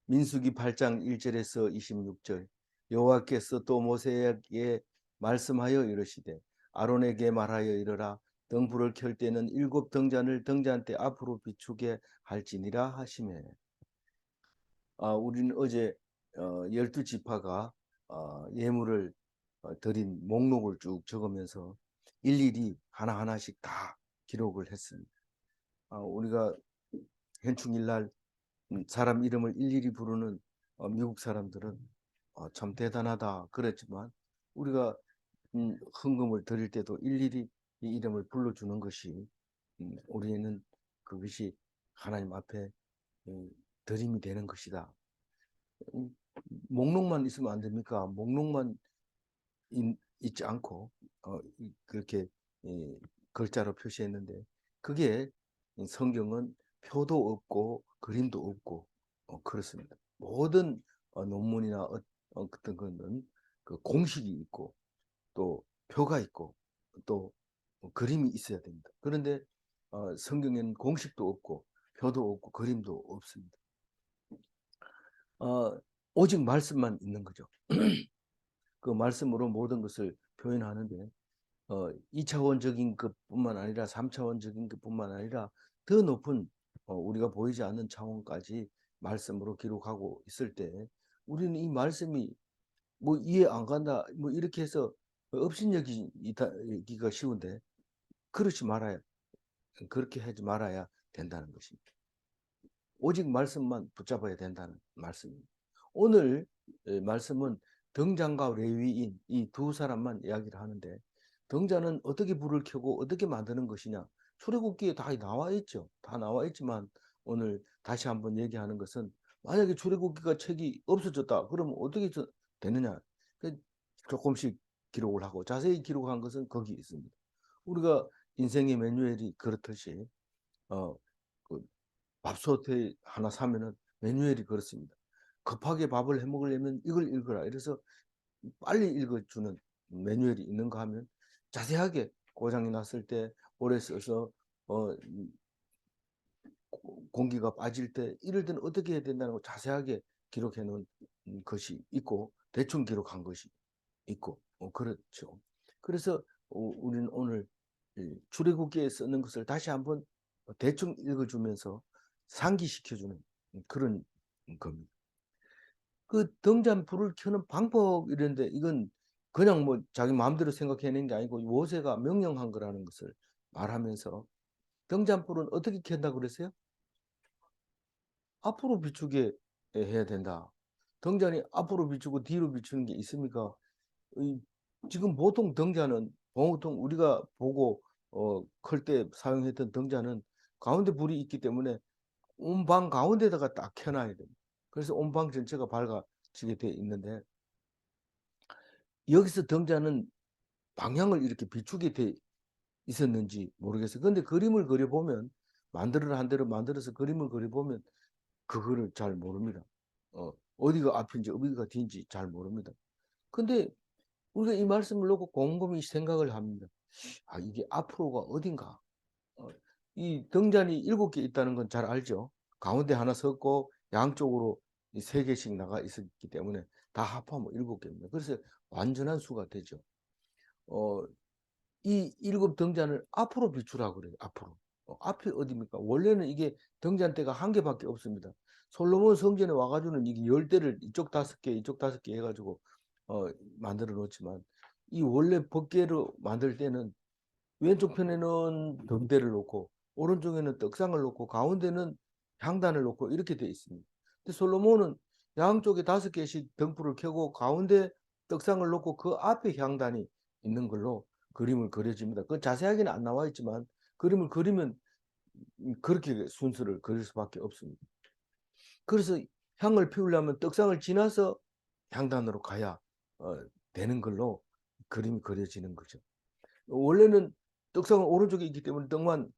민수기 8장 1절에서 26절. 여호와께서 또 모세에게 말씀하여 이르시되 아론에게 말하여 이르라. 등불을 켤 때는 7등잔을 등잔대 앞으로 비추게 할지니라 하시매. 우리는 어제 12지파가 예물을 드린 목록을 쭉 적으면서 일일이 하나하나씩 다 기록을 했습니다. 우리가 현충일날 사람 이름을 일일이 부르는 미국 사람들은 참 대단하다 그랬지만, 우리가 헌금을 드릴 때도 일일이 이 이름을 불러주는 것이, 우리는 그것이 하나님 앞에 드림이 되는 것이다. 목록만 있으면 안 됩니까? 목록만 있지 않고 그렇게 글자로 표시했는데, 그게 성경은 표도 없고 그림도 없고 그렇습니다. 모든 논문이나 어떤 거는 그 공식이 있고 또 표가 있고 또 그림이 있어야 됩니다. 그런데 성경에는 공식도 없고 표도 없고 그림도 없습니다. 오직 말씀만 있는 거죠. 그 말씀으로 모든 것을 표현하는데 2차원적인 것뿐만 아니라 3차원적인 것뿐만 아니라 더 높은 우리가 보이지 않는 차원까지 말씀으로 기록하고 있을 때, 우리는 이 말씀이 뭐 이해 안 간다 뭐 이렇게 해서 업신여기기가 쉬운데, 그렇게 하지 말아야 된다는 것입니다. 오직 말씀만 붙잡아야 된다는 말씀입니다. 오늘 말씀은 등잔과 레위인 이 두 사람만 이야기를 하는데, 등잔은 어떻게 불을 켜고 어떻게 만드는 것이냐, 출애굽기에 다 나와 있죠. 다 나와 있지만 오늘 다시 한번 얘기하는 것은, 만약에 출애굽기가 책이 없어졌다 그러면 어떻게 되느냐, 조금씩 기록을 하고 자세히 기록한 것은 거기 있습니다. 우리가 인생의 매뉴얼이 그렇듯이 그 밥솥 하나 사면은 매뉴얼이 그렇습니다. 급하게 밥을 해 먹으려면 이걸 읽어라. 이래서 빨리 읽어주는 매뉴얼이 있는가 하면, 자세하게 고장이 났을 때 오래 써서 어, 공기가 빠질 때 이럴 때는 어떻게 해야 된다는 걸 자세하게 기록해 놓은 것이 있고, 대충 기록한 것이 있고 그렇죠. 그래서 우리는 오늘 출애굽기에 쓰는 것을 다시 한번 대충 읽어주면서 상기시켜주는 그런 겁니다. 그 등잔 불을 켜는 방법 이런데, 이건 그냥 뭐 자기 마음대로 생각해낸 게 아니고 모세가 명령한 거라는 것을 말하면서, 등잔불은 어떻게 켠다고 그랬어요? 앞으로 비추게 해야 된다. 등잔이 앞으로 비추고 뒤로 비추는 게 있습니까? 지금 보통 등잔은, 보통 우리가 보고 클 때 사용했던 등잔은 가운데 불이 있기 때문에 온 방 가운데다가 딱 켜놔야 됩니다. 그래서 온 방 전체가 밝아지게 돼 있는데, 여기서 등잔은 방향을 이렇게 비추게 돼 있었는지 모르겠어요. 근데 그림을 그려보면, 만들어 한 대로 만들어서 그림을 그려보면 그거를 잘 모릅니다. 어디가 앞인지 어디가 뒤인지 잘 모릅니다. 근데 우리가 이 말씀을 놓고 곰곰이 생각을 합니다. 이게 앞으로가 어딘가? 어, 이 등잔이 7개 있다는 건 잘 알죠. 가운데 하나 섰고 양쪽으로 3개씩 나가 있었기 때문에 다 합하면 7개입니다. 그래서 완전한 수가 되죠. 어, 이 7등잔을 앞으로 비추라고 그래요. 앞으로. 앞이 어디입니까? 원래는 이게 등잔대가 1개밖에 없습니다. 솔로몬 성전에 와가지고는 이게 10대를 이쪽 5개, 이쪽 5개 해가지고 만들어 놓지만, 이 원래 법궤로 만들 때는 왼쪽 편에는 등대를 놓고 오른쪽에는 떡상을 놓고 가운데는 향단을 놓고 이렇게 되어 있습니다. 근데 솔로몬은 양쪽에 5개씩 등불을 켜고 가운데 떡상을 놓고 그 앞에 향단이 있는 걸로 그림을 그려집니다. 그 자세하게는 안 나와 있지만 그림을 그리면 그렇게 순서를 그릴 수밖에 없습니다. 그래서 향을 피우려면 떡상을 지나서 향단으로 가야 되는 걸로 그림이 그려지는 거죠. 원래는 떡상은 오른쪽에 있기 때문에 떡만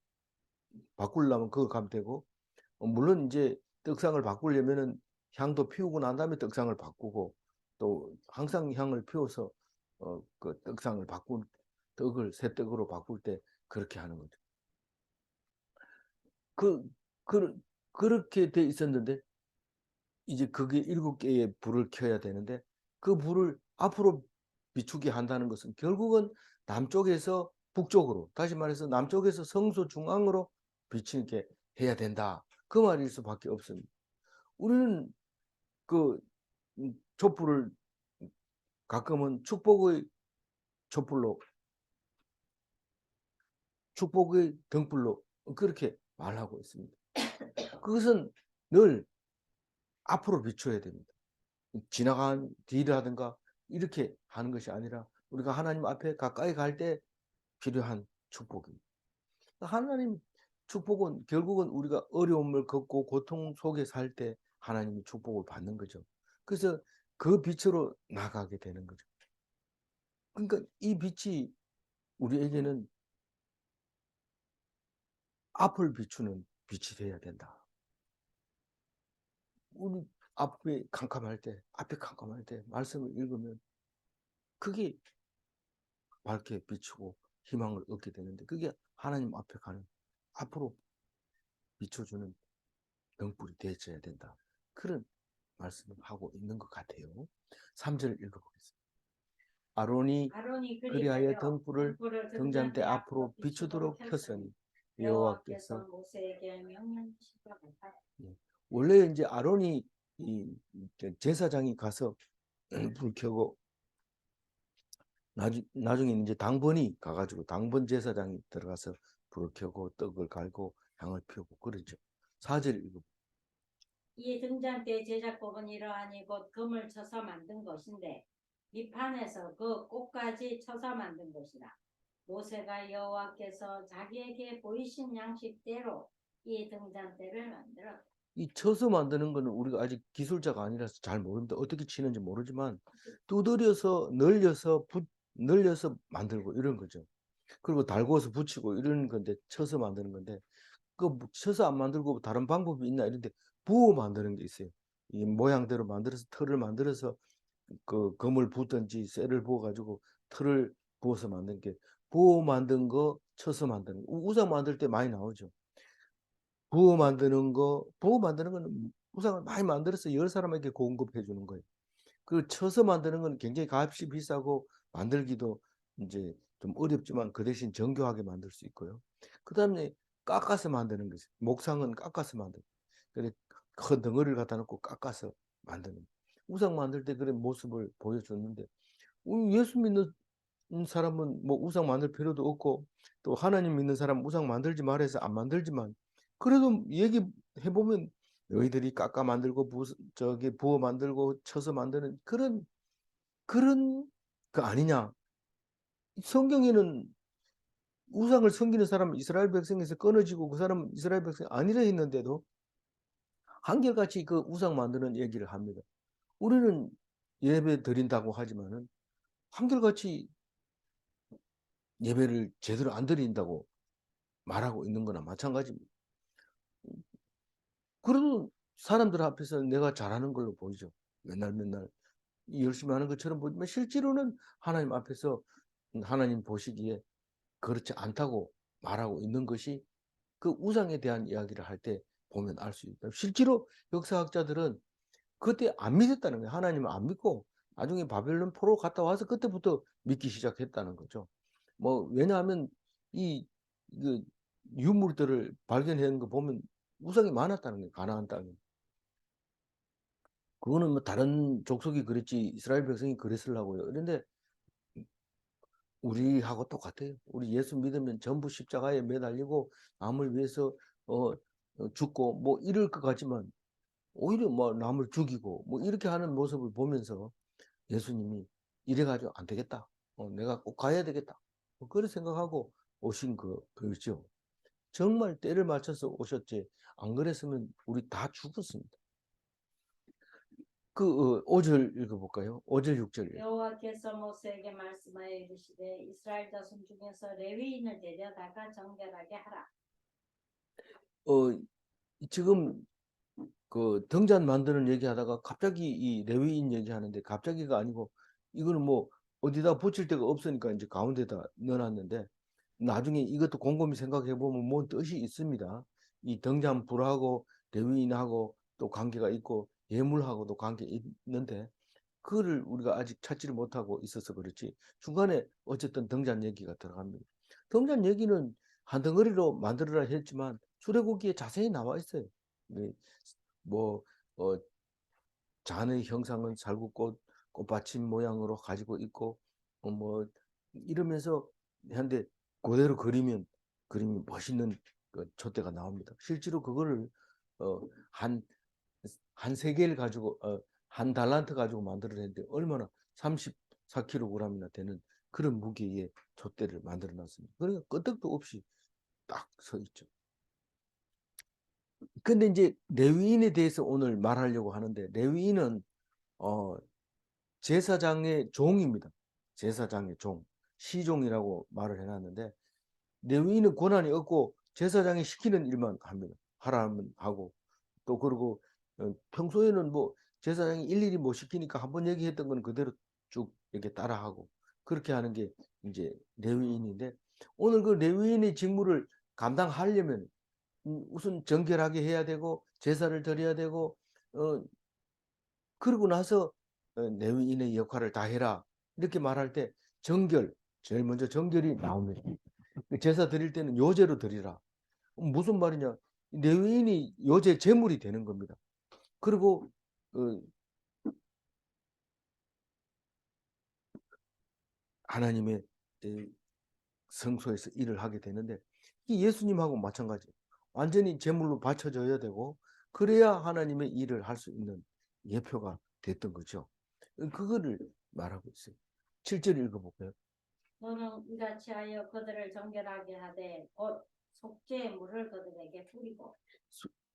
바꾸려면 그거 가면 되고, 물론 이제 떡상을 바꾸려면은 향도 피우고 난 다음에 떡상을 바꾸고, 또 항상 향을 피워서 그 떡상을 떡을 새 떡으로 바꿀 때 그렇게 하는 거죠. 그, 그 그렇게 돼 있었는데 이제 그게 7개의 불을 켜야 되는데 그 불을 앞으로 비추게 한다는 것은 결국은 남쪽에서 북쪽으로, 다시 말해서 남쪽에서 성소 중앙으로 비추게 해야 된다. 그 말일 수밖에 없습니다. 우리는 그 촛불을 가끔은 촛불로, 축복의 등불로 그렇게 말하고 있습니다. 그것은 늘 앞으로 비춰야 됩니다. 지나간 뒤라든가 이렇게 하는 것이 아니라 우리가 하나님 앞에 가까이 갈 때 필요한 축복입니다. 하나님 축복은 결국은 우리가 어려움을 겪고 고통 속에 살 때 하나님이 축복을 받는 거죠. 그래서 그 빛으로 나가게 되는 거죠. 그러니까 이 빛이 우리에게는 앞을 비추는 빛이 되어야 된다. 우리 앞에 캄캄할 때 말씀을 읽으면 그게 밝게 비추고 희망을 얻게 되는데 그게 하나님 앞에 가는 앞으로 비춰주는 등불이 되어야 된다. 그런 말씀을 하고 있는 것 같아요. 3절 읽어보겠습니다. 아론이 그리하여 등불을 등잔대 앞으로 비추도록 켰으니 여호와께서 모세에게 명령하신 것 같다. 원래 이제 아론이 이 제사장이 가서 불 켜고 나중에 이제 당번이 가가지고 당번 제사장이 들어가서 불을 켜고 떡을 갈고 향을 피우고 그러죠. 4절 읽어. 이 등잔대 제작법은 이러하니 곧 금을 쳐서 만든 것인데 밑판에서 그 꽃까지 쳐서 만든 것이라. 모세가 여호와께서 자기에게 보이신 양식대로 이 등잔대를 만들었다. 이 쳐서 만드는 거는 우리가 아직 기술자가 아니라서 잘 모릅니다. 어떻게 치는지 모르지만 두드려서 늘려서 만들고 이런 거죠. 그리고 달궈서 붙이고 이런 건데 쳐서 만드는 건데 그 쳐서 안 만들고 다른 방법이 있나 이런데 부어 만드는 게 있어요. 이 모양대로 만들어서 틀을 만들어서 그 금을 붓든지 쇠를 부어가지고 틀을 부어서 만든 게 부어 만든 거 쳐서 만드는 거. 우상 만들 때 많이 나오죠. 부어 만드는 거는 우상을 많이 만들어서 10사람에게 공급해 주는 거예요. 그 쳐서 만드는 건 굉장히 값이 비싸고 만들기도 이제 좀 어렵지만 그 대신 정교하게 만들 수 있고요. 그 다음에 깎아서 만드는 거죠. 목상은 깎아서 만들고. 그래 큰 덩어리를 갖다 놓고 깎아서 만드는. 우상 만들 때 그런 모습을 보여줬는데 예수 믿는 사람은 뭐 우상 만들 필요도 없고 또 하나님 믿는 사람 우상 만들지 말아서 안 만들지만 그래도 얘기해 보면 너희들이 깎아 만들고 저기 부어 만들고 쳐서 만드는 그런 그 아니냐. 성경에는 우상을 섬기는 사람은 이스라엘 백성에서 끊어지고 그 사람은 이스라엘 백성이 아니라 했는데도 한결같이 그 우상 만드는 얘기를 합니다. 우리는 예배 드린다고 하지만은 한결같이 예배를 제대로 안 드린다고 말하고 있는 거나 마찬가지입니다. 그래도 사람들 앞에서 내가 잘하는 걸로 보이죠. 맨날 열심히 하는 것처럼 보지만 실제로는 하나님 앞에서 하나님 보시기에 그렇지 않다고 말하고 있는 것이 그 우상에 대한 이야기를 할 때 보면 알 수 있다. 실제로 역사학자들은 그때 안 믿었다는 거예요. 하나님을 안 믿고 나중에 바벨론 포로 갔다 와서 그때부터 믿기 시작했다는 거죠. 뭐 왜냐하면 이 그 유물들을 발견한 거 보면 우상이 많았다는 거예요. 가나안 땅에. 그거는 뭐 다른 족속이 그랬지 이스라엘 백성이 그랬으려고요. 그런데 우리하고 똑같아요. 우리 예수 믿으면 전부 십자가에 매달리고 남을 위해서 죽고 뭐 이럴 것 같지만 오히려 뭐 남을 죽이고 뭐 이렇게 하는 모습을 보면서 예수님이 이래가지고 안 되겠다. 내가 꼭 가야 되겠다. 뭐 그런 생각하고 오신 거죠. 정말 때를 맞춰서 오셨지. 안 그랬으면 우리 다 죽었습니다. 그 5절 읽어볼까요? 5절 6절. 여호와께서 모세에게 말씀하여 이르시되 이스라엘 자손 중에서 레위인을 데려다가 정결하게 하라. 지금 그 등잔 만드는 얘기하다가 갑자기 이 레위인 얘기하는데 갑자기가 아니고 이거는 뭐 어디다 붙일 데가 없으니까 이제 가운데다 넣어놨는데 나중에 이것도 곰곰이 생각해 보면 뭔 뜻이 있습니다. 이 등잔불하고 레위인하고 또 관계가 있고 예물하고도 관계 있는데 그거를 우리가 아직 찾지를 못하고 있어서 그렇지 중간에 어쨌든 등잔 얘기가 들어갑니다. 등잔 얘기는 한 덩어리로 만들어라 했지만 출애굽기에 자세히 나와 있어요. 네, 뭐 어, 잔의 형상은 살구꽃 꽃받침 모양으로 가지고 있고 뭐 이러면서 한데 그대로 그림이 멋있는 그 촛대가 나옵니다. 실제로 그거를 어, 한 세 개를 가지고 한 달란트 가지고 만들어냈는데 얼마나 34kg이나 되는 그런 무게의 촛대를 만들어 놨습니다. 그러니까 끄떡도 없이 딱 서 있죠. 근데 이제 레위인에 대해서 오늘 말하려고 하는데 레위인은 어, 제사장의 종입니다. 제사장의 종, 시종이라고 말을 해놨는데 레위인은 권한이 없고 제사장이 시키는 일만 합니다. 하라면 하고 또 그리고 평소에는 뭐 제사장이 일일이 뭐 시키니까 한번 얘기했던 건 그대로 쭉 이렇게 따라하고 그렇게 하는 게 이제 레위인인데 오늘 그 레위인의 직무를 감당하려면 우선 정결하게 해야 되고 제사를 드려야 되고 어, 그러고 나서 레위인의 역할을 다 해라 이렇게 말할 때 정결 제일 먼저 정결이 나옵니다. 그 제사 드릴 때는 요제로 드리라. 무슨 말이냐? 레위인이 요제 제물이 되는 겁니다. 그리고 어, 하나님의 성소에서 일을 하게 되는데 이 예수님하고 마찬가지. 완전히 제물로 바쳐져야 되고 그래야 하나님의 일을 할 수 있는 예표가 됐던 거죠. 그거를 말하고 있어요. 7절 읽어볼까요? 너는 이같이 하여 그들을 정결하게 하되 곧 속죄의 물을 그들에게 뿌리고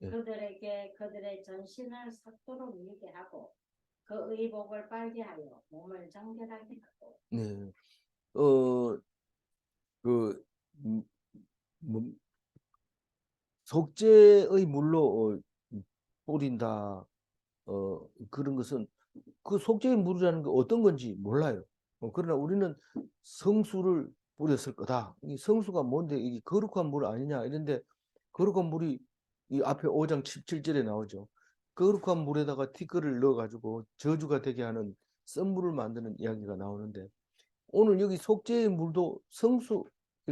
예. 그들에게 그들의 전신을 삭도록 밀게 하고 그 의복을 빨게 하여 몸을 정결하게 하고 네. 어, 그, 뭐, 속죄의 물로 뿌린다. 그런 것은 그 속죄의 물이라는 게 어떤 건지 몰라요. 그러나 우리는 성수를 뿌렸을 거다. 이 성수가 뭔데 이게 거룩한 물 아니냐 이런데 거룩한 물이 이 앞에 5장 17절에 나오죠. 거룩한 물에다가 티끌을 넣어가지고 저주가 되게 하는 썬물을 만드는 이야기가 나오는데 오늘 여기 속죄의 물도 성수일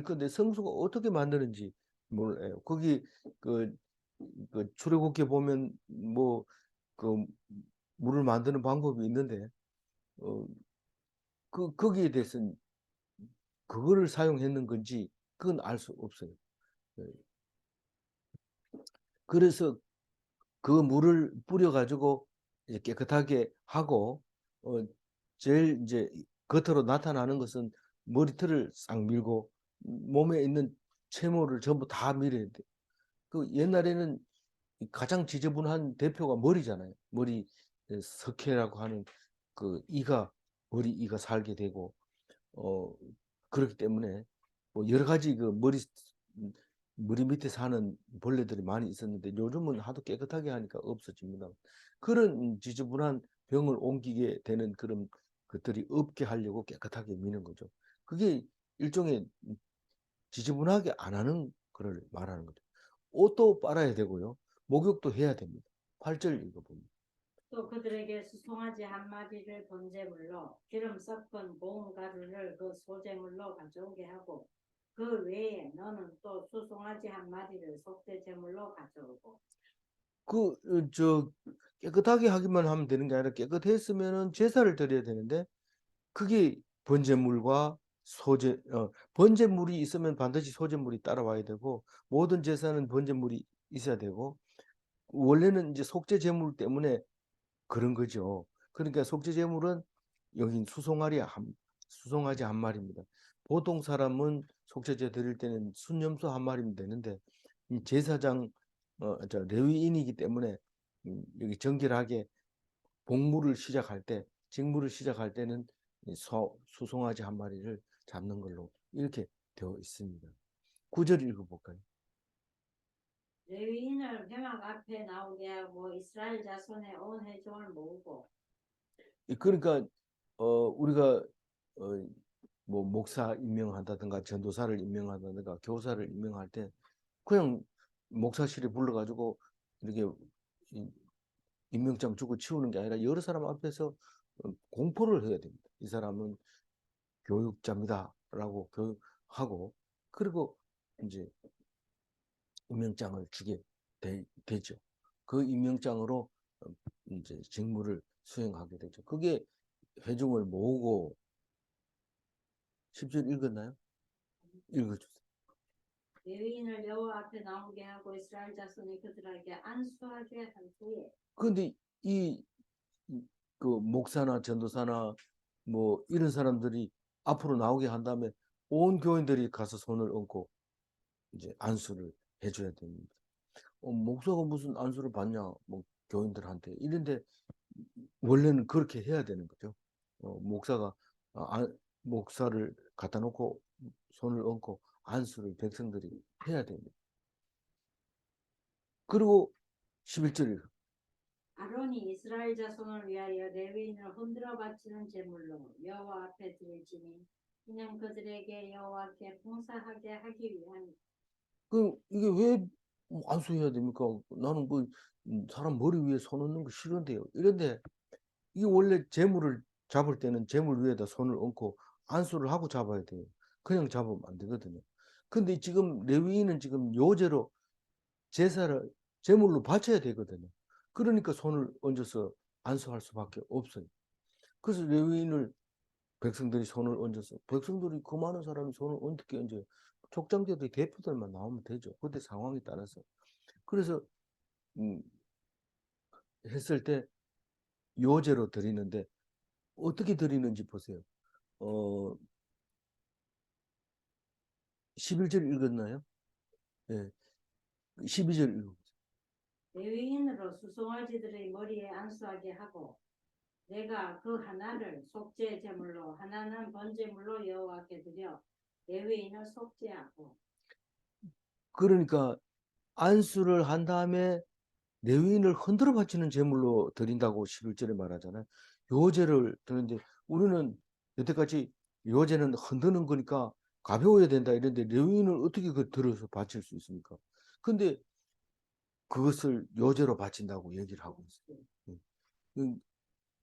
건데 성수가 어떻게 만드는지 몰라요. 거기 그, 그 출애굽기 보면 뭐 그 물을 만드는 방법이 있는데 어, 거기에 대해서는 그거를 사용했는 건지 그건 알 수 없어요. 예. 그래서 그 물을 뿌려가지고 이제 깨끗하게 하고 제일 이제 겉으로 나타나는 것은 머리털을 싹 밀고 몸에 있는 채모를 전부 다 밀어야 돼. 그 옛날에는 가장 지저분한 대표가 머리잖아요. 머리 석회라고 하는 그 이가 머리 이가 살게 되고 어 그렇기 때문에 뭐 여러 가지 그 머리 밑에 사는 벌레들이 많이 있었는데 요즘은 하도 깨끗하게 하니까 없어집니다. 그런 지저분한 병을 옮기게 되는 그런 것들이 없게 하려고 깨끗하게 미는 거죠. 그게 일종의 지저분하게 안 하는 그걸 말하는 거죠. 옷도 빨아야 되고요. 목욕도 해야 됩니다. 8절 읽어봅니다. 또 그들에게 수송아지 한 마리를 번제물로 기름 섞은 고운 가루를 그 소제물로 가져오게 하고 그 외에 너는 또 수송아지 한 마리를 속죄 제물로 가져오고 저 깨끗하게 하기만 하면 되는 게 아니라 깨끗했으면은 제사를 드려야 되는데 그게 번제물과 번제물이 있으면 반드시 소제물이 따라와야 되고 모든 제사는 번제물이 있어야 되고 원래는 이제 속죄 제물 때문에 그런 거죠. 그러니까 속죄 제물은 여기 수송아지 한 마리입니다. 보통 사람은 속죄제 드릴 때는 순염소 한 마리면 되는데 이 제사장 레위인이기 때문에 여기 정결하게 복무를 시작할 때 직무를 시작할 때는 수송아지 한 마리를 잡는 걸로 이렇게 되어 있습니다. 9절 읽어볼까요? 레위인을 회막 앞에 나오게 하고 이스라엘 자손의 온 회중을 모으고 그러니까 우리가 어, 뭐 목사 임명한다든가 전도사를 임명한다든가 교사를 임명할 때 그냥 목사실에 불러가지고 이렇게 임명장 주고 치우는 게 아니라 여러 사람 앞에서 공포를 해야 됩니다. 이 사람은 교육자입니다라고 교육하고 그리고 이제 임명장을 주게 되죠. 그 임명장으로 이제 직무를 수행하게 되죠. 그게 회중을 모으고 10절 읽었나요? 읽어주세요. 레위인을 여호와 앞에 나오게 하고 이스라엘 자손이 그들에게 안수하게 한 후에 그런데 이 그 목사나 전도사나 뭐 이런 사람들이 앞으로 나오게 한 다음에 온 교인들이 가서 손을 얹고 이제 안수를 해줘야 됩니다. 목사가 무슨 안수를 받냐, 뭐 교인들한테 이런데 원래는 그렇게 해야 되는 거죠. 목사가 목사를 갖다 놓고 손을 얹고 안수를 백성들이 해야 됩니다. 그리고 11절 아론이 이스라엘 자손을 위하여 레위인을 흔들어 바치는 제물로 여호와 앞에 드릴지니 이는 그들에게 여호와께 봉사하게 하기 위함이다. 이게 왜 안수해야 됩니까? 나는 뭐 사람 머리 위에 손 얹는 거 싫은데요. 이런데 이게 원래 재물을 잡을 때는 재물 위에다 손을 얹고 안수를 하고 잡아야 돼요. 그냥 잡으면 안 되거든요. 근데 지금 레위인은 지금 요제로 제사를 제물로 바쳐야 되거든요. 그러니까 손을 얹어서 안수할 수밖에 없어요. 그래서 레위인을 백성들이 손을 얹어서 백성들이 그 많은 사람이 손을 어떻게 얹어요? 족장들이 대표들만 나오면 되죠. 그때 상황에 따라서. 그래서 했을 때 요제로 드리는데 어떻게 드리는지 보세요. 11절 읽었나요? 예. 12절 읽어. 레위인으로 수송아지들의 머리에 안수하게 하고 내가 그 하나를 속죄 제물로 하나는 번제물로 여호와께 드려 레위인을 속죄하고 그러니까 안수를 한 다음에 레위인을 흔들어 바치는 제물로 드린다고 11절에 말하잖아요. 요제를 드는데 우리는 여태까지 요제는 흔드는 거니까 가벼워야 된다 이런데 레위인을 어떻게 그 들어서 바칠 수 있습니까? 근데 그것을 요제로 바친다고 얘기를 하고 있어요.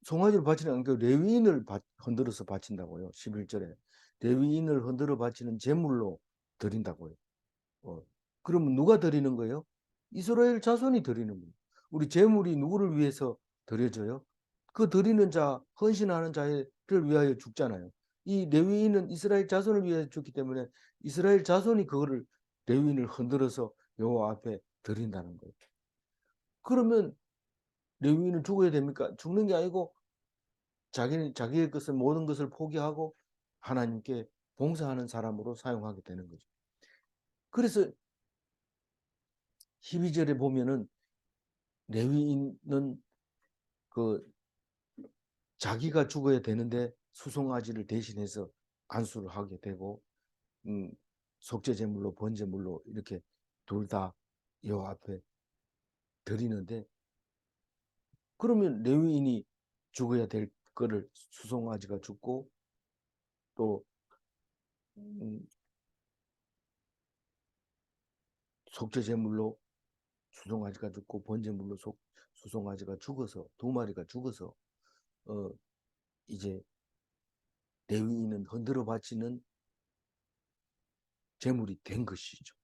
송아지를 바치는 그 레위인을 흔들어서 바친다고요. 11절에 레위인을 흔들어 바치는 제물로 드린다고요. 그러면 누가 드리는 거예요? 이스라엘 자손이 드리는 거예요. 우리 제물이 누구를 위해서 드려져요? 그 드리는 자, 헌신하는 자를 위하여 죽잖아요. 이 레위인은 이스라엘 자손을 위해 죽기 때문에 이스라엘 자손이 그거를 레위인을 흔들어서 여호와 앞에 드린다는 거예요. 그러면 레위인은 죽어야 됩니까? 죽는 게 아니고 자기의 것을 모든 것을 포기하고 하나님께 봉사하는 사람으로 사용하게 되는 거죠. 그래서 12절에 보면은 레위인은 그 자기가 죽어야 되는데 수송아지를 대신해서 안수를 하게 되고 속죄 제물로 번제물로 이렇게 둘 다 여호와 앞에 드리는데 그러면 레위인이 죽어야 될 거를 수송아지가 죽고 또 속죄 제물로 수송아지가 죽고 번제물로 수송아지가 죽어서 두 마리가 죽어서 이제 레위인은 흔들어 바치는 제물이 된 것이죠.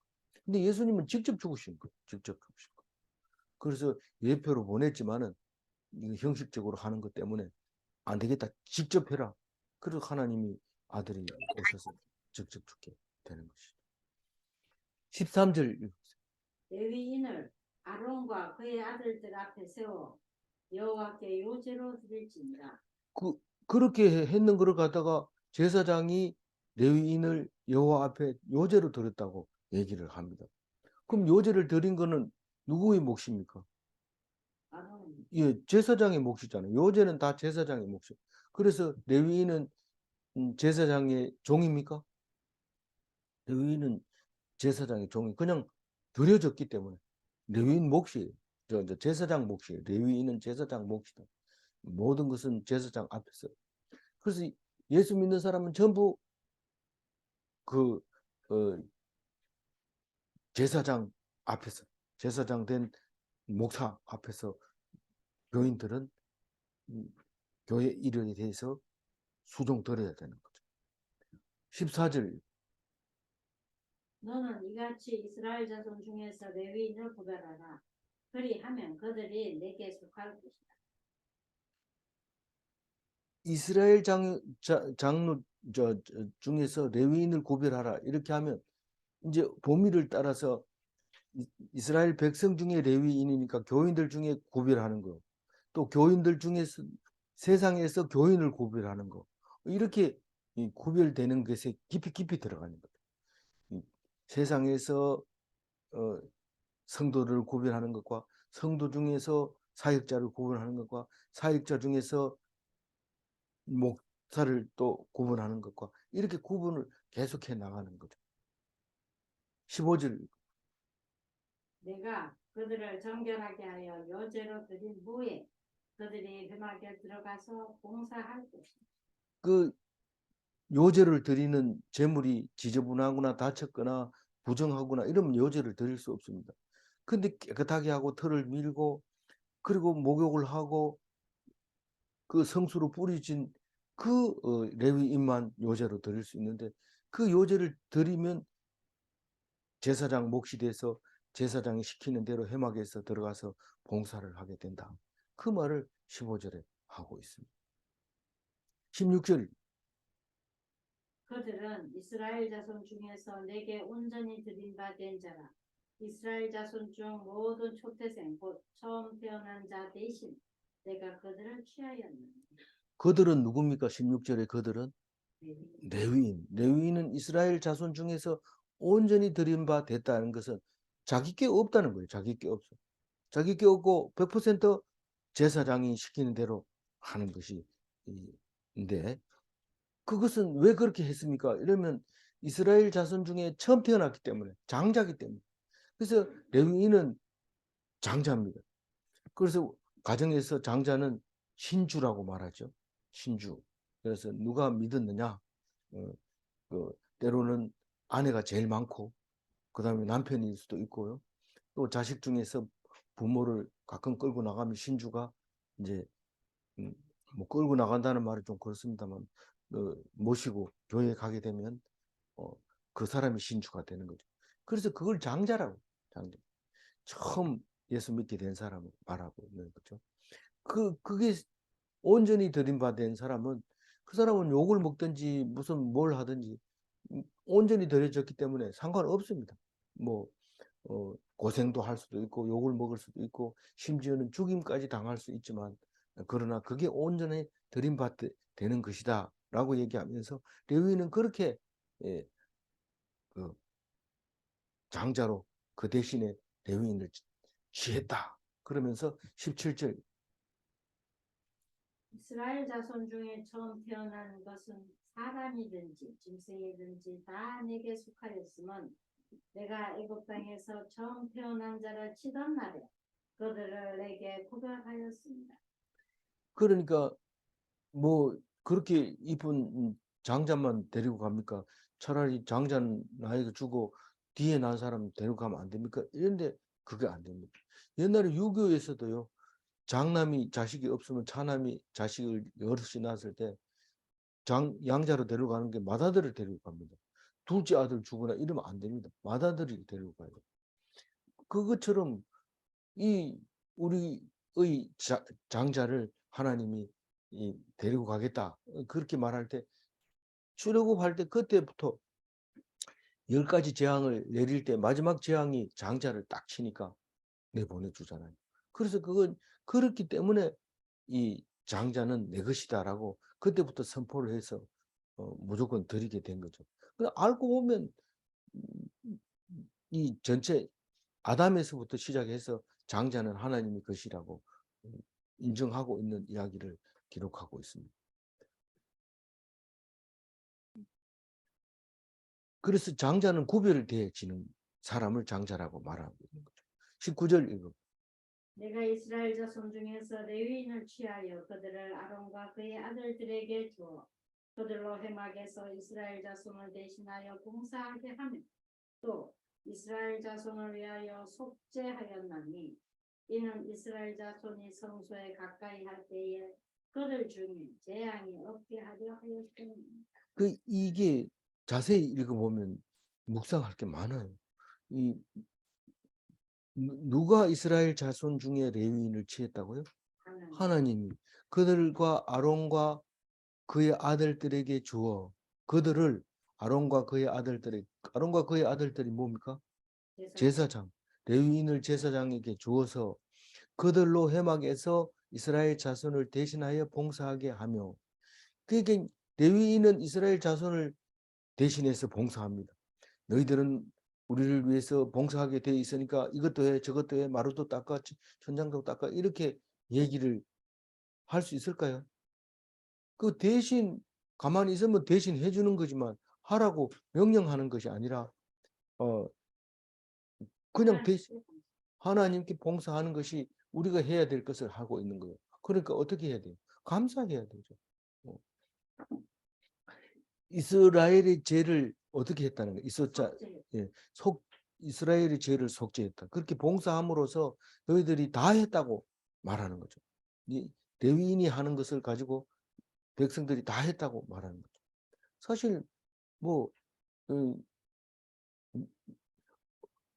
근데 예수님은 직접 죽으신 거예요. 직접 죽으신 거예요. 그래서 예표로 보냈지만은 형식적으로 하는 것 때문에 안 되겠다. 직접 해라. 그래서 하나님이 아들이 오셔서 직접 죽게 되는 것이죠. 13절 레위인을 아론과 그의 아들들 앞에 세워 여호와께 요제로 드릴지니라. 그렇게 했는 걸 갖다가 제사장이 레위인을 여호와 앞에 요제로 드렸다고 얘기를 합니다. 그럼 요제를 드린 거는 누구의 몫입니까? 아론. 예, 제사장의 몫이잖아요. 요제는 다 제사장의 몫이. 그래서 레위인은 제사장의 종입니까? 레위인은 제사장의 종이 그냥 드려졌기 때문에 레위인 몫이에요. 제사장 몫이에요. 레위인은 제사장 몫이다. 모든 것은 제사장 앞에서. 그래서 예수 믿는 사람은 전부 그 제사장 앞에서 제사장 된 목사 앞에서 교인들은 교회 일에 대해서 수종 들어야 되는 거죠. 14절. 너는 이같이 이스라엘 자손 중에서 레위인을 구별하라. 그리하면 그들이 내게 속할 것이다. 이스라엘 장로 중에서 레위인을 구별하라. 이렇게 하면 이제 범위를 따라서 이스라엘 백성 중에 레위인이니까 교인들 중에 구별하는 거. 또 교인들 중에서 세상에서 교인을 구별하는 거. 이렇게 구별되는 것에 깊이 들어가는 거죠. 세상에서 성도를 구별하는 것과 성도 중에서 사역자를 구분하는 것과 사역자 중에서 목사를 또 구분하는 것과 이렇게 구분을 계속해 나가는 거죠. 15절. 내가 그들을 정결하게 하여 요제로 드린 후에 그들이 회막에 들어가서 봉사할 것이다. 그 요제를 드리는 제물이 지저분하거나 다쳤거나 부정하거나 이러면 요제를 드릴 수 없습니다. 근데 깨끗하게 하고 털을 밀고 그리고 목욕을 하고 그 성수로 뿌리진 그 레위인만 요제로 드릴 수 있는데 그 요제를 드리면 제사장 몫이 돼서 제사장이 시키는 대로 회막에서 들어가서 봉사를 하게 된다. 그 말을 15절에 하고 있습니다. 16절. 그들은 이스라엘 자손 중에서 내게 온전히 드린 바 된 자라. 이스라엘 자손 중 모든 초태생 곧 처음 태어난 자 대신 내가 그들을 취하였느니. 그들은 누굽니까? 16절에 그들은 레위인. 레위인. 레위인은 이스라엘 자손 중에서 온전히 드린 바 됐다는 것은 자기 게 없다는 거예요. 자기 게 없어. 자기 게 없고 100% 제사장이 시키는 대로 하는 것이 인데 그것은 왜 그렇게 했습니까? 이러면 이스라엘 자손 중에 처음 태어났기 때문에 장자기 때문에. 그래서 레위인은 장자입니다. 그래서 가정에서 장자는 신주라고 말하죠. 신주. 그래서 누가 믿었느냐? 때로는 아내가 제일 많고 그 다음에 남편일 수도 있고요. 또 자식 중에서 부모를 가끔 끌고 나가면 신주가 이제 뭐 끌고 나간다는 말이 좀 그렇습니다만 모시고 교회에 가게 되면 어, 그 사람이 신주가 되는 거죠. 그래서 그걸 장자라고. 장자. 처음 예수 믿게 된 사람을 말하고 있는 거죠. 그게 온전히 들임받은 사람은 그 사람은 욕을 먹든지 무슨 뭘 하든지 온전히 들여졌기 때문에 상관없습니다. 뭐 고생도 할 수도 있고 욕을 먹을 수도 있고 심지어는 죽임까지 당할 수 있지만 그러나 그게 온전히 들임받는 것이다 라고 얘기하면서 레위인은 그렇게 예, 그 장자로 그 대신에 레위인을 취했다. 그러면서 17절. 이스라엘 자손 중에 처음 태어난 것은 사람이든지 짐승이든지 다 내게 속하였으면 내가 애굽 땅에서 처음 태어난 자를 치던 날에 그들을 내게 구별하였습니다. 그러니까 뭐 그렇게 이쁜 장자만 데리고 갑니까? 차라리 장자는 나이가 주고 뒤에 난 사람 데리고 가면 안 됩니까? 이런데 그게 안 됩니다. 옛날에 유교에서도요. 장남이 자식이 없으면 차남이 자식을 여럿이 낳았을 때 양자로 데려가는 게 맏아들을 데리고 갑니다. 둘째 아들 주거나 이러면 안 됩니다. 맏아들이 데리고 가요. 그것처럼 이 우리의 장자를 하나님이 데리고 가겠다. 그렇게 말할 때 출애굽할 때 그때부터 10가지 재앙을 내릴 때 마지막 재앙이 장자를 딱 치니까 내보내주잖아요. 그래서 그건 그렇기 때문에 이 장자는 내 것이다라고 그때부터 선포를 해서 무조건 드리게 된 거죠. 알고 보면 이 전체 아담에서부터 시작해서 장자는 하나님의 것이라고 인정하고 있는 이야기를 기록하고 있습니다. 그래서 장자는 구별되어지는 사람을 장자라고 말하고 있는 거죠. 19절 읽어. 내가 이스라엘 자손 중에서 레위인을 취하여 그들을 아론과 그의 아들들에게 주어 그들로 회막에서 이스라엘 자손을 대신하여 봉사하게 하며 또 이스라엘 자손을 위하여 속죄하였나니 이는 이스라엘 자손이 성소에 가까이 할 때에 그들 중에 재앙이 없게 하려 하였습니다. 이게 자세히 읽어보면 묵상할 게 많아요. 누가 이스라엘 자손 중에 레위인을 취했다고요? 하나님이 그들과 아론과 그의 아들들에게 주어 그들을 아론과 그의 아들들이 뭡니까? 제사장, 레위인을 제사장에게 주어서 그들로 회막에서 이스라엘 자손을 대신하여 봉사하게 하며, 그러니까 레위인은 이스라엘 자손을 대신해서 봉사합니다. 너희들은 우리를 위해서 봉사하게 돼 있으니까 이것도 해 저것도 해 마루도 닦아 천장도 닦아 이렇게 얘기를 할 수 있을까요? 그 대신 가만히 있으면 대신 해주는 거지만 하라고 명령하는 것이 아니라 그냥 대신 하나님께 봉사하는 것이 우리가 해야 될 것을 하고 있는 거예요. 그러니까 어떻게 해야 돼요? 감사해야 되죠. 어. 이스라엘의 죄를 어떻게 했다는 거예요? 예, 이스라엘의 죄를 속죄했다. 그렇게 봉사함으로써 너희들이 다 했다고 말하는 거죠. 이 레위인이 하는 것을 가지고 백성들이 다 했다고 말하는 거죠. 사실 뭐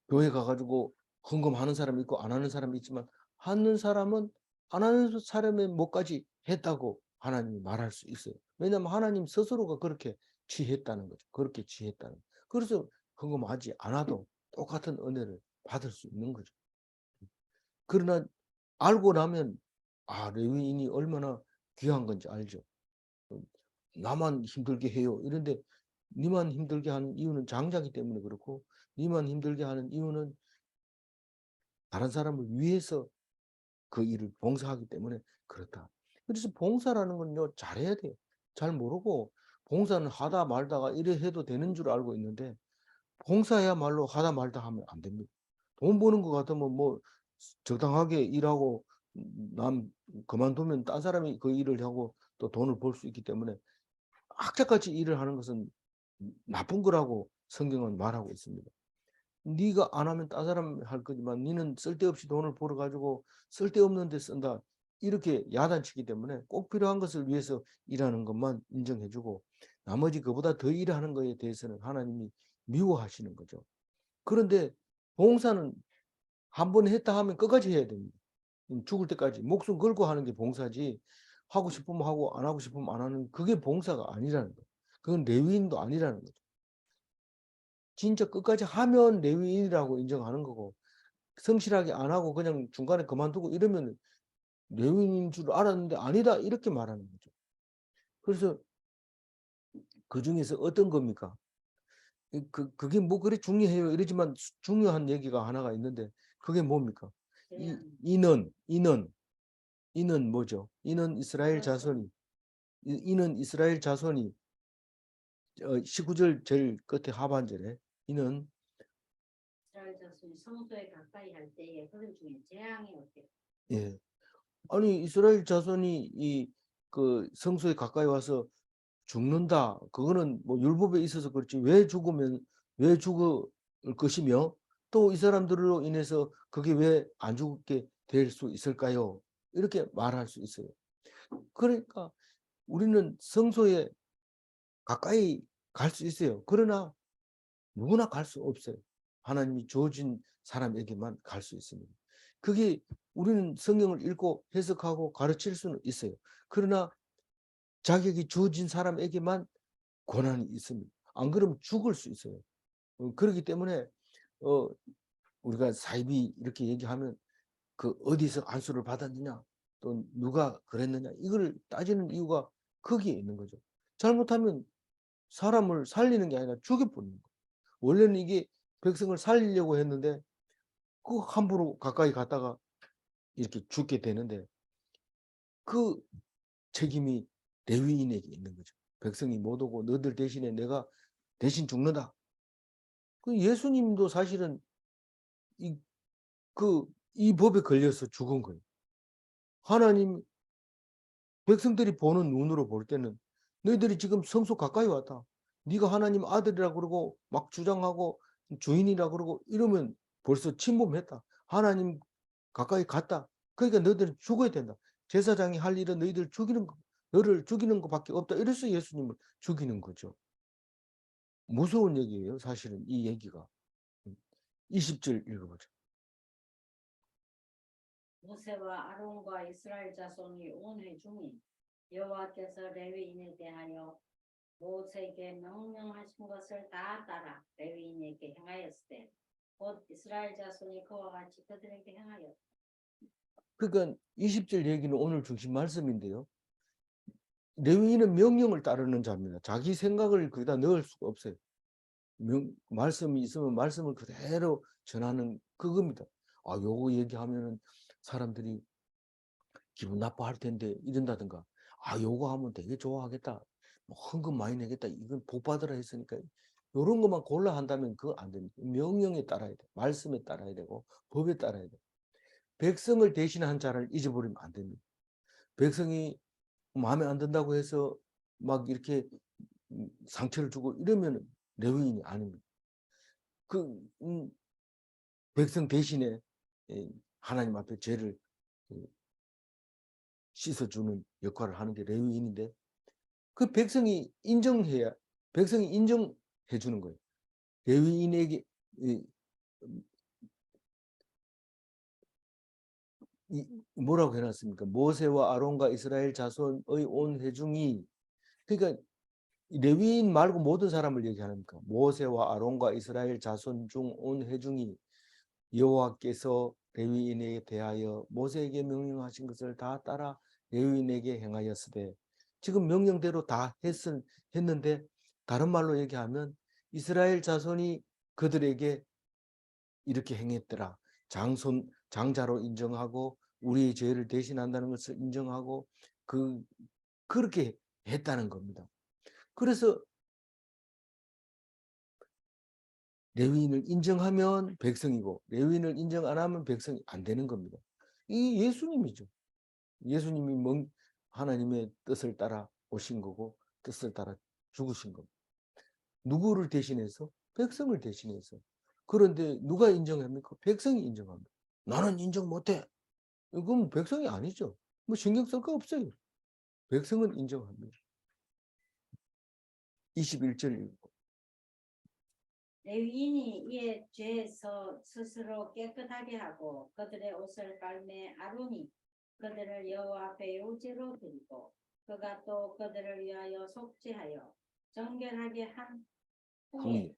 교회 가가지고 헌금하는 사람이 있고 안 하는 사람이 있지만 하는 사람은 안 하는 사람의 몫까지 했다고 하나님이 말할 수 있어요. 왜냐하면 하나님 스스로가 그렇게 취했다는 거죠. 그렇게 취했다는. 그래서 헌금하지 않아도 똑같은 은혜를 받을 수 있는 거죠. 그러나 알고 나면 레위인이 얼마나 귀한 건지 알죠. 나만 힘들게 해요. 이런데 니만 힘들게 하는 이유는 장자기 때문에 그렇고, 니만 힘들게 하는 이유는 다른 사람을 위해서 그 일을 봉사하기 때문에 그렇다. 그래서 봉사라는 건요, 잘해야 돼요. 잘 모르고 봉사는 하다 말다가 이래 해도 되는 줄 알고 있는데, 봉사야말로 하다 말다 하면 안 됩니다. 돈 버는 것 같으면 뭐 적당하게 일하고 남 그만두면 딴 사람이 그 일을 하고 또 돈을 벌 수 있기 때문에 악착같이 일을 하는 것은 나쁜 거라고 성경은 말하고 있습니다. 네가 안 하면 딴 사람 할 거지만 너는 쓸데없이 돈을 벌어가지고 쓸데없는 데 쓴다. 이렇게 야단치기 때문에 꼭 필요한 것을 위해서 일하는 것만 인정해주고 나머지 그보다 더 일하는 것에 대해서는 하나님이 미워하시는 거죠. 그런데 봉사는 한 번 했다 하면 끝까지 해야 됩니다. 죽을 때까지 목숨 걸고 하는 게 봉사지, 하고 싶으면 하고 안 하고 싶으면 안 하는 그게 봉사가 아니라는 거예요. 그건 레위인도 아니라는 거죠. 진짜 끝까지 하면 레위인이라고 인정하는 거고, 성실하게 안 하고 그냥 중간에 그만두고 이러면 레위인인 줄 알았는데 아니다 이렇게 말하는 거죠. 그래서 그 중에서 어떤 겁니까? 그게 뭐 그리 중요해요 이러지만 중요한 얘기가 하나가 있는데 그게 뭡니까? 이는 뭐죠? 이는 이스라엘 자손이 19절 제일 끝에 하반절에 이는 이스라엘 자손이 성소에 가까이 할 때에 그들 중에 재앙이 없게. 예. 아니 이스라엘 자손이 그 성소에 가까이 와서 죽는다. 그거는 뭐 율법에 있어서 그렇지 왜 죽을 것이며 또 이 사람들로 인해서 그게 왜 안 죽게 될 수 있을까요? 이렇게 말할 수 있어요. 그러니까 우리는 성소에 가까이 갈 수 있어요. 그러나 누구나 갈 수 없어요. 하나님이 주어진 사람에게만 갈 수 있습니다. 그게 우리는 성경을 읽고 해석하고 가르칠 수는 있어요. 그러나 자격이 주어진 사람에게만 권한이 있습니다. 안 그러면 죽을 수 있어요. 그렇기 때문에 우리가 사이비 이렇게 얘기하면 그 어디서 안수를 받았느냐 또 누가 그랬느냐 이걸 따지는 이유가 거기에 있는 거죠. 잘못하면 사람을 살리는 게 아니라 죽여버리는 거예요. 원래는 이게 백성을 살리려고 했는데 그 함부로 가까이 갔다가 이렇게 죽게 되는데 그 책임이 레위인에게 있는 거죠. 백성이 못 오고 너들 대신에 내가 대신 죽는다. 그 예수님도 사실은 이 법에 걸려서 죽은 거예요. 하나님 백성들이 보는 눈으로 볼 때는 너희들이 지금 성소 가까이 왔다. 네가 하나님 아들이라 그러고 막 주장하고 주인이라 그러고 이러면 벌써 침범했다. 하나님 가까이 갔다. 그러니까 너희들은 죽어야 된다. 제사장이 할 일은 너희들 죽이는 거, 너를 죽이는 것밖에 없다. 이래서 예수님을 죽이는 거죠. 무서운 얘기예요. 사실은 이 얘기가. 20절 읽어보죠. 모세와 아론과 이스라엘 자손이 온 회중이 여호와께서 레위인에 대하여 모세에게 명령하신 것을 다 따라 레위인에게 행하였으되 곧 이스라엘 자손이 그와 같이 그들에게 행하였다. 그러니까 20절 얘기는 오늘 중심 말씀인데요. 레위인은 명령을 따르는 자입니다. 자기 생각을 거기다 넣을 수가 없어요. 말씀이 있으면 말씀을 그대로 전하는 그겁니다. 아, 요거 얘기하면은 사람들이 기분 나빠할 텐데 이런다든가. 아, 요거 하면 되게 좋아하겠다. 뭐 헌금 많이 내겠다. 이건 복 받으라 했으니까 요런 것만 골라 한다면 그거 안 됩니다. 명령에 따라야 돼. 말씀에 따라야 되고 법에 따라야 돼. 백성을 대신한 자를 잊어버리면 안 됩니다. 백성이 마음에 안 든다고 해서 막 이렇게 상처를 주고 이러면 레위인이 아닙니다. 그 백성 대신에 하나님 앞에 죄를 씻어주는 역할을 하는 게 레위인인데 그 백성이 인정해야 백성이 인정해 주는 거예요. 레위인에게 뭐라고 해놨습니까? 모세와 아론과 이스라엘 자손의 온 회중이 그러니까 레위인 말고 모든 사람을 얘기하니까 모세와 아론과 이스라엘 자손 중 온 회중이 여호와께서 레위인에게 대하여 모세에게 명령하신 것을 다 따라 레위인에게 행하였으되 지금 명령대로 다 했는데 다른 말로 얘기하면 이스라엘 자손이 그들에게 이렇게 행했더라. 장자로 인정하고 우리의 죄를 대신한다는 것을 인정하고 그렇게 했다는 겁니다. 그래서 레위인을 인정하면 백성이고 레위인을 인정 안 하면 백성이 안 되는 겁니다. 이 예수님이죠. 예수님이 하나님의 뜻을 따라 오신 거고 뜻을 따라 죽으신 겁니다. 누구를 대신해서? 백성을 대신해서. 그런데 누가 인정합니까? 백성이 인정합니다. 나는 인정 못해. 이건 백성이 아니죠. 뭐 신경 쓸 거 없어요. 백성은 인정합니다. 21절 레위인이 이에 죄에서 스스로 깨끗하게 하고 그들의 옷을 빨매 아론이 그들을 여호와 앞에 요제로 드리고 그가 또 그들을 위하여 속죄하여 정결하게 한 후에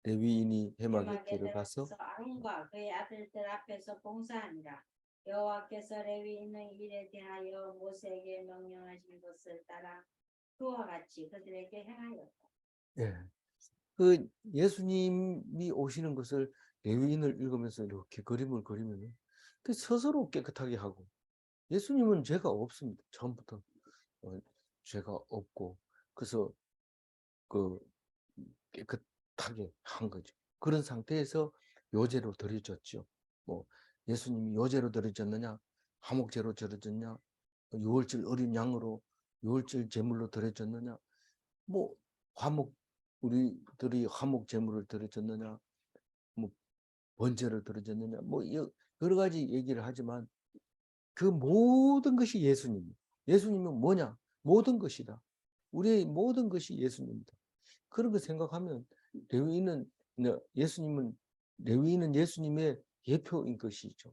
레위인이 해막에 해막에 들어가서 들어가서 아론과 그의 아들들 앞에서 봉사하니라. 여호와께서 레위인의 일에 대하여 모세에게 명령하신 것을 따라 그와 같이 그들에게 행하였다. 예. 그 예수님이 오시는 것을 레위인을 읽으면서 이렇게 그림을 그리면 스스로 깨끗하게 하고 예수님은 죄가 없습니다. 처음부터 죄가 없고 그래서 그 깨끗하게 한 거죠. 그런 상태에서 요제로 드려졌죠. 뭐 예수님이 요제로 드려졌느냐, 화목제로 드려졌냐, 유월절 어린 양으로 유월절 제물로 드려졌느냐, 뭐 우리들이 화목 제물을 드려졌느냐, 뭐 번제를 드려졌느냐, 뭐 여러 가지 얘기를 하지만 그 모든 것이 예수님. 예수님은 뭐냐? 모든 것이다. 우리의 모든 것이 예수님이다. 그런 거 생각하면 레위인은 예수님은 레위인은 예수님의 예표인 것이죠.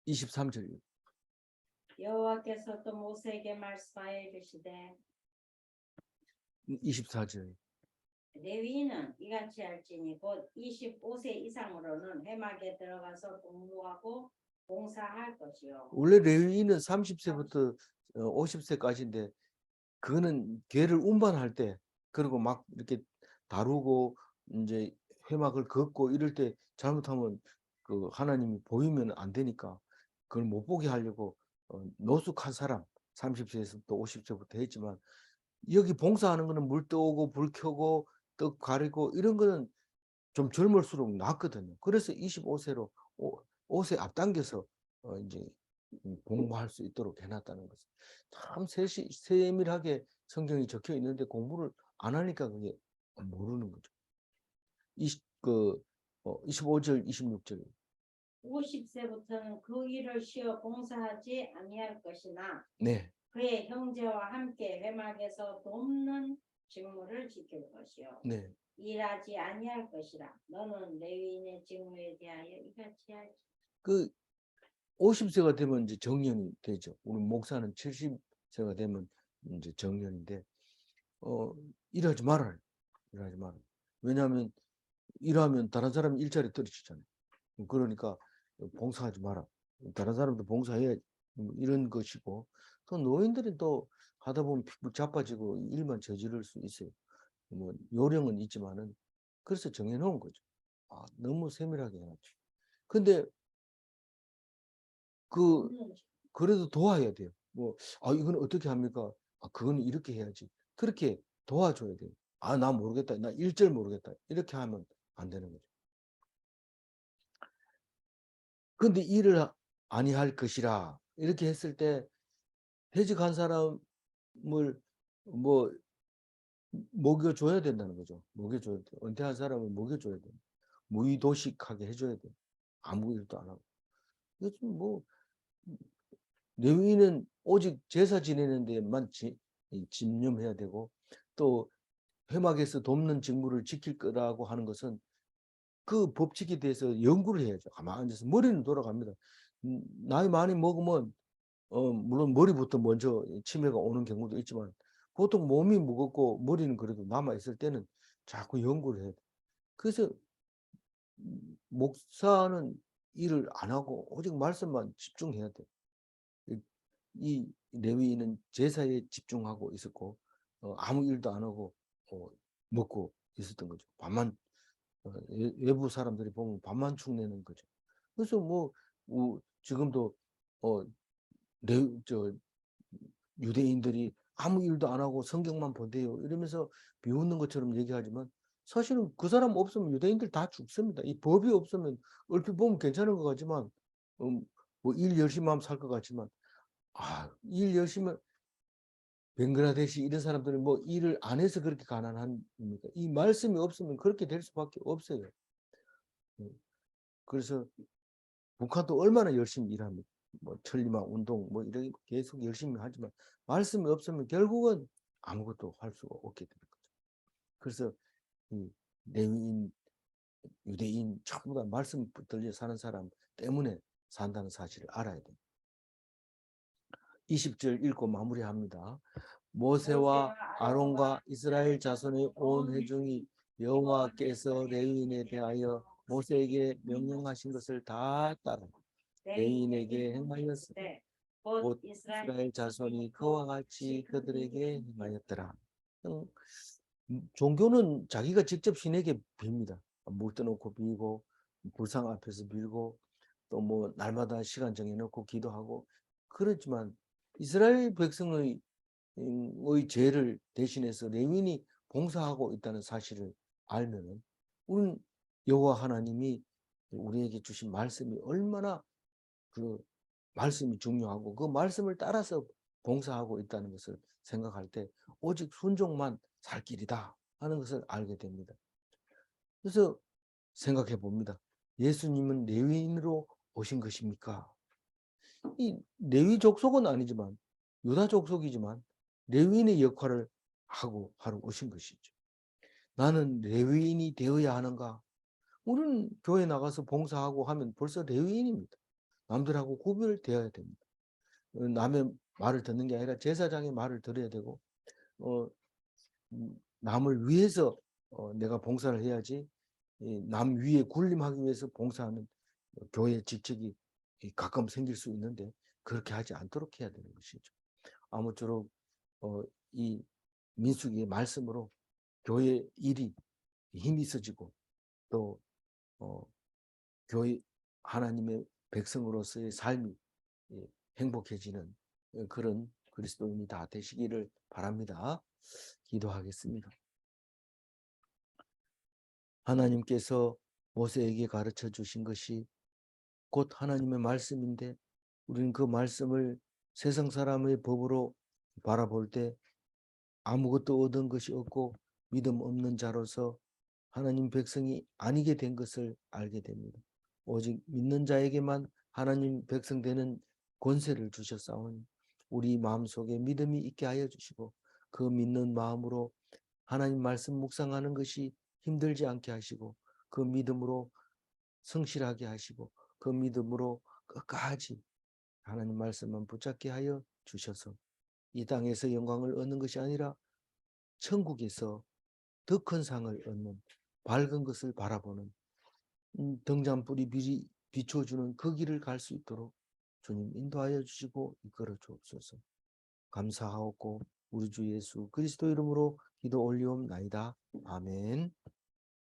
23절. 여호와께서 또 모세에게 말씀하여 이르시되 24절. 레위인은 이같이 할지니 곧 25세 이상으로는 회막에 들어가서 공부하고 봉사할 것이요. 원래 레위인은 30세부터 50세까지인데 그거는 개를 운반할 때 그리고 막 이렇게 다루고 이제 회막을 걷고 이럴 때 잘못하면 그 하나님이 보이면 안 되니까 그걸 못 보게 하려고 노숙한 사람 30세에서부터 50세부터 했지만 여기 봉사하는 거는 물 떠오고 불 켜고 떡 가리고 이런 거는 좀 젊을수록 낫거든요. 그래서 25세로 5세 앞당겨서 이제 공부할 수 있도록 해놨다는 것은 참 세밀하게 성경이 적혀 있는데 공부를 안 하니까 그게 모르는 거죠. 25절, 26절. 50세부터는 그 일을 쉬어 봉사하지 아니할 것이나 네, 그의 형제와 함께 회막에서 돕는 직무를 지킬 것이요 네. 일하지 아니할 것이라. 너는 레위인의 직무에 대하여 이같이 하지. 그 50세가 되면 이제 정년이 되죠. 우리 목사는 70세가 되면 이제 정년인데, 일하지 말아요. 일하지 말아요. 왜냐하면 일하면 다른 사람 일자리 떨어지잖아요. 그러니까 봉사하지 마라. 다른 사람도 봉사해야 이런 것이고, 또 노인들이 또 하다 보면 피부 자빠지고 일만 저지를 수 있어요. 뭐 요령은 있지만은 그래서 정해놓은 거죠. 너무 세밀하게 해놨죠. 근데 그 그래도 도와야 돼요. 이건 어떻게 합니까? 그거는 이렇게 해야지. 그렇게 도와줘야 돼요. 나 모르겠다. 나 일절 모르겠다. 이렇게 하면 안 되는 거죠. 근데 일을 아니할 것이라 이렇게 했을 때 퇴직한 사람을 뭐 먹여줘야 된다는 거죠. 먹여줘야 돼. 은퇴한 사람을 먹여줘야 돼. 무의도식하게 해줘야 돼. 아무 일도 안 하고. 요즘 레위인은 오직 제사 지내는 데만 집념해야 되고, 또 회막에서 돕는 직무를 지킬 거라고 하는 것은 그 법칙에 대해서 연구를 해야죠. 가만히 앉아서 머리는 돌아갑니다. 나이 많이 먹으면 물론 머리부터 먼저 치매가 오는 경우도 있지만, 보통 몸이 무겁고 머리는 그래도 남아 있을 때는 자꾸 연구를 해야 돼. 그래서 목사는 일을 안 하고 오직 말씀만 집중해야 돼. 이 레위인은 제사에 집중하고 있었고, 아무 일도 안 하고 먹고 있었던 거죠. 외부 사람들이 보면 밥만 축내는 거죠. 그래서 지금도 어, 유대인들이 아무 일도 안 하고 성경만 본대요 이러면서 비웃는 것처럼 얘기하지만, 사실은 그 사람 없으면 유대인들 다 죽습니다. 이 법이 없으면 얼핏 보면 괜찮은 것 같지만, 일 열심히 하면 살 것 같지만, 일 열심히, 벵글라데시 이런 사람들은 일을 안 해서 그렇게 가난합니까? 이 말씀이 없으면 그렇게 될 수밖에 없어요. 그래서 북한도 얼마나 열심히 일합니다. 천리마 운동 이렇게 계속 열심히 하지만 말씀이 없으면 결국은 아무것도 할 수가 없게 되는 거죠. 그래서 이 레위인, 유대인 전부 다 말씀 붙들려 사는 사람 때문에 산다는 사실을 알아야 됩니다. 20절 읽고 마무리합니다. 모세와 아론과 이스라엘 자손의 온 회중이 여호와께서 레위인에 대하여 모세에게 명령하신 것을 다 따라 레위인에게 행하였으니 곧 이스라엘 자손이 그와 같이 그들에게 행하였더라. 종교는 자기가 직접 신에게 빕니다. 물 떠놓고 빌고, 불상 앞에서 빌고, 또 날마다 시간 정해놓고 기도하고. 그렇지만 이스라엘 백성의 죄를 대신해서 레위인이 봉사하고 있다는 사실을 알면은, 우리는 여호와 하나님이 우리에게 주신 말씀이 얼마나 그 말씀이 중요하고 그 말씀을 따라서 봉사하고 있다는 것을 생각할 때 오직 순종만 살 길이다 하는 것을 알게 됩니다. 그래서 생각해 봅니다. 예수님은 레위인으로 오신 것입니까? 이 레위 족속은 아니지만, 유다 족속이지만 레위인의 역할을 하러 오신 것이죠. 나는 레위인이 되어야 하는가? 우리는 교회 나가서 봉사하고 하면 벌써 레위인입니다. 남들하고 구별되어야 됩니다. 남의 말을 듣는 게 아니라 제사장의 말을 들어야 되고, 남을 위해서 내가 봉사를 해야지, 남 위에 군림하기 위해서 봉사하는 교회 직책이 가끔 생길 수 있는데, 그렇게 하지 않도록 해야 되는 것이죠. 아무쪼록 이 민수기의 말씀으로 교회 일이 힘이 있어지고, 또 교회 하나님의 백성으로서의 삶이 행복해지는 그런 그리스도인이 다 되시기를 바랍니다. 기도하겠습니다. 하나님께서 모세에게 가르쳐 주신 것이 곧 하나님의 말씀인데, 우리는 그 말씀을 세상 사람의 법으로 바라볼 때 아무것도 얻은 것이 없고 믿음 없는 자로서 하나님 백성이 아니게 된 것을 알게 됩니다. 오직 믿는 자에게만 하나님 백성 되는 권세를 주셨사오니 우리 마음속에 믿음이 있게 하여 주시고 그 믿는 마음으로 하나님 말씀 묵상하는 것이 힘들지 않게 하시고 그 믿음으로 성실하게 하시고 그 믿음으로 끝까지 하나님 말씀만 붙잡게 하여 주셔서 이 땅에서 영광을 얻는 것이 아니라 천국에서 더 큰 상을 얻는 밝은 것을 바라보는 등잔불이 비춰주는 그 길을 갈 수 있도록 주님 인도하여 주시고 이끌어 주옵소서. 감사하옵고 우리 주 예수 그리스도 이름으로 기도 올리옵나이다. 아멘.